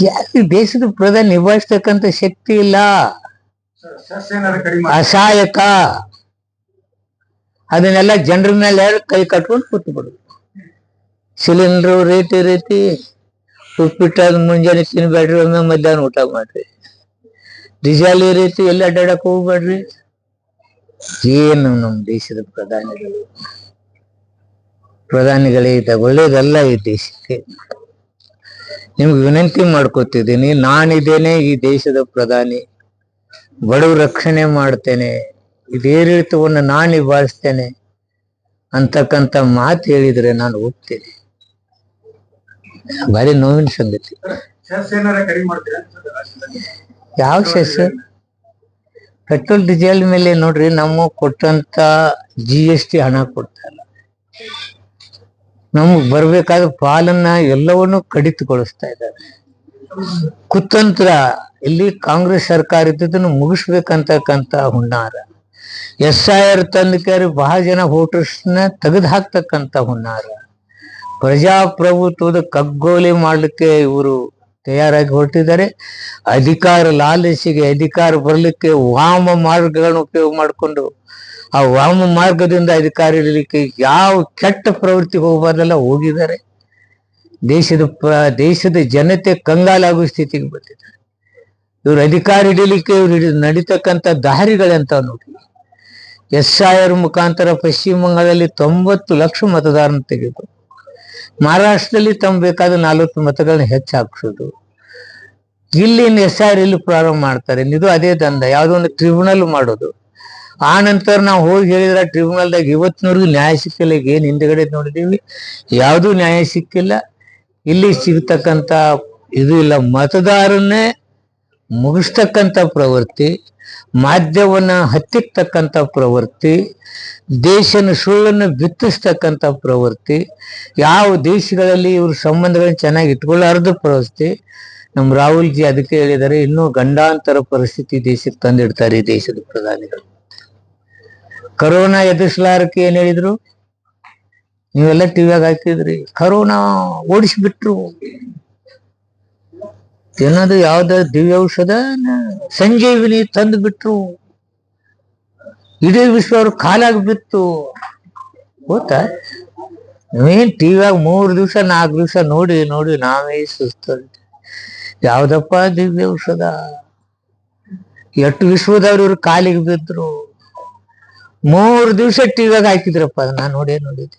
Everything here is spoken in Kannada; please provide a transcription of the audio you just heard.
ಯಾಕೆ ದೇಶದ ಪ್ರಧಾನಿ ನಿಭಾಯಿಸ್ತಕ್ಕಂಥ ಶಕ್ತಿ ಇಲ್ಲ, ಅಸಹಾಯಕ. ಅದನ್ನೆಲ್ಲ ಜನರ ಮೇಲೆ ಕೈ ಕಟ್ಕೊಂಡು ಕೂತು ಬಿಡು. ಸಿಲಿಂಡ್ರು ರೀತಿ ಉಪ್ಪಿಟ್ಟಾದ ಮುಂಜಾನೆ ತಿನ್ಬೇಡ್ರಿ, ಒಮ್ಮೆ ಮಧ್ಯಾಹ್ನ ಊಟ ಮಾಡ್ರಿ. ಡೀಸೆಲ್ ಈ ರೀತಿ ಎಲ್ಲ ಅಡ್ಡಾಡಕ್ ಹೋಗ್ಬೇಡ್ರಿ. ಏನು ನಮ್ಮ ದೇಶದ ಪ್ರಧಾನಿಗಳೇ ಒಳ್ಳೇದಲ್ಲ ಈ ದೇಶಕ್ಕೆ. ನಿಮ್ಗೆ ವಿನಂತಿ ಮಾಡ್ಕೊತಿದ್ದೀನಿ, ನಾನಿದ್ದೇನೆ ಈ ದೇಶದ ಪ್ರಧಾನಿ, ಬಡವ ರಕ್ಷಣೆ ಮಾಡ್ತೇನೆ, ಇದೇ ರೀತಿಯನ್ನು ನಾನು ನಿಭಾಯಿಸ್ತೇನೆ ಅಂತಕ್ಕಂಥ ಮಾತು ಹೇಳಿದ್ರೆ ನಾನು ಒಪ್ತೇನೆ. ಭಾರಿ ನೋವಿನ ಸಂಗತಿ. ಯಾವ ಸೆಸ್? ಪೆಟ್ರೋಲ್ ಡೀಸೆಲ್ ಮೇಲೆ ನೋಡ್ರಿ, ನಮ್ಮ ಕೊಟ್ಟಂತ GST ಹಣ ಕೊಡ್ತಾ ಇಲ್ಲ. ನಮಗ್ ಬರ್ಬೇಕಾದ ಪಾಲನ್ನ ಎಲ್ಲವನ್ನೂ ಕಡಿತಗೊಳಿಸ್ತಾ ಇದ್ದಾರೆ. ಕುತಂತ್ರ. ಇಲ್ಲಿ ಕಾಂಗ್ರೆಸ್ ಸರ್ಕಾರ ಇದ್ದದನ್ನು ಮುಗಿಸ್ಬೇಕಂತಕ್ಕಂತ ಹುನ್ನಾರ. SIR ತಂದಕಾರಿ ಬಹಳ ಜನ ವೋಟರ್ಸ್ನ ತೆಗೆದು ಹಾಕ್ತಕ್ಕಂತ ಹುನ್ನಾರ. ಪ್ರಜಾಪ್ರಭುತ್ವದ ಕಗ್ಗೋಲೆ ಮಾಡ್ಲಿಕ್ಕೆ ಇವರು ತಯಾರಾಗಿ ಹೊರಟಿದ್ದಾರೆ. ಅಧಿಕಾರ ಲಾಲಸಿಗೆ, ಅಧಿಕಾರ ಬರ್ಲಿಕ್ಕೆ ವಾಮ ಮಾರ್ಗಗಳನ್ನು ಉಪಯೋಗ ಮಾಡಿಕೊಂಡು ಆ ವಾಮ ಮಾರ್ಗದಿಂದ ಅಧಿಕಾರ ಇರಲಿಕ್ಕೆ ಯಾವ ಕೆಟ್ಟ ಪ್ರವೃತ್ತಿ ಹೋಗಬಾರ್ದೆಲ್ಲ ಹೋಗಿದ್ದಾರೆ. ದೇಶದ ಜನತೆ ಕಂಗಾಲಾಗುವ ಸ್ಥಿತಿಗೆ ಬಂದಿದ್ದಾರೆ. ಇವ್ರು ಅಧಿಕಾರ ಹಿಡಿಲಿಕ್ಕೆ ಇವ್ರು ನಡೀತಕ್ಕಂಥ ದಾರಿಗಳಂತ ನೋಡಿ. SIR ಮುಖಾಂತರ ಪಶ್ಚಿಮ ಬಂಗಾಳದಲ್ಲಿ 90 ಲಕ್ಷ ಮತದಾರನ ತೆಗೆದು, ಮಹಾರಾಷ್ಟ್ರದಲ್ಲಿ ತಮ್ಮ ಬೇಕಾದ 40 ಮತಗಳನ್ನ ಹೆಚ್ಚು ಹಾಕ್ಸೋದು. ಇಲ್ಲಿ SIR ಇಲ್ಲಿ ಪ್ರಾರಂಭ ಮಾಡ್ತಾರೆ. ಇದು ಅದೇ ದಂಧ, ಯಾವುದೋ ಒಂದು ಟ್ರಿಬ್ಯುನಲ್ ಮಾಡೋದು. ಆ ನಂತರ ನಾವು ಹೋಗಿ ಹೇಳಿದ್ರೆ ಟ್ರಿಬ್ಯುನಲ್ದಾಗ ಇವತ್ತಿನವರೆಗೂ ನ್ಯಾಯ ಸಿಕ್ಕಿಲ್ಲ. ಈಗ ಏನ್ ಹಿಂದ್ಗಡೆ ನೋಡಿದೀವಿ, ಯಾವುದೂ ನ್ಯಾಯ ಸಿಕ್ಕಿಲ್ಲ. ಇಲ್ಲಿ ಸಿಗ್ತಕ್ಕಂಥ ಇದು ಇಲ್ಲ. ಮತದಾರನ್ನೇ ಮುಗಿಸ್ತಕ್ಕಂಥ ಪ್ರವೃತ್ತಿ, ಮಾಧ್ಯಮವನ್ನ ಹತ್ತಿರ್ತಕ್ಕಂಥ ಪ್ರವೃತ್ತಿ, ದೇಶನ ಸುಳ್ಳನ್ನು ಬಿತ್ತಿಸ್ತಕ್ಕಂಥ ಪ್ರವೃತ್ತಿ, ಯಾವ ದೇಶಗಳಲ್ಲಿ ಇವ್ರ ಸಂಬಂಧಗಳನ್ನ ಚೆನ್ನಾಗಿ ಇಟ್ಕೊಳ್ಳಾರ್ದ ಪ್ರವೃತ್ತಿ. ನಮ್ಮ ರಾಹುಲ್ ಜಿ ಅದಕ್ಕೆ ಹೇಳಿದ್ದಾರೆ, ಇನ್ನೂ ಗಂಡಾಂತರ ಪರಿಸ್ಥಿತಿ ದೇಶಕ್ಕೆ ತಂದಿಡ್ತಾರೆ ಈ ದೇಶದ ಪ್ರಧಾನಿಗಳು. ಕರೋನಾ ಎದುರಿಸಲಾರಕ್ಕೆ ಏನ್ ಹೇಳಿದ್ರು? ನೀವೆಲ್ಲ ಟಿವಿಯಾಗ ಹಾಕಿದ್ರಿ, ಕರೋನಾ ಓಡಿಸ್ಬಿಟ್ರು. ಏನದು ಯಾವ್ದ ದಿವ್ಯ ಔಷಧ ಸಂಜೀವಿನಿ ತಂದು ಬಿಟ್ರು. ಇಡೀ ವಿಶ್ವ ಅವ್ರ ಕಾಲಾಗಿ ಬಿತ್ತು. ಗೊತ್ತಾ? ನೀವೇನ್ ಟಿವಿಯಾಗ 3 ದಿವಸ 4 ದಿವಸ ನೋಡಿ ನೋಡಿ ನಾವೇ ಸುಸ್ತ. ಯಾವ್ದಪ್ಪ ದಿವ್ಯ ಔಷಧ? ಎಷ್ಟು ವಿಶ್ವದವ್ರು ಇವ್ರ ಕಾಲಿಗೆ ಬಿದ್ರು. 3 ದಿವಸ ಟಿವಿಯಾಗ ಹಾಕಿದ್ರಪ್ಪ, ನಾನು ನೋಡಿದ್ದೆ.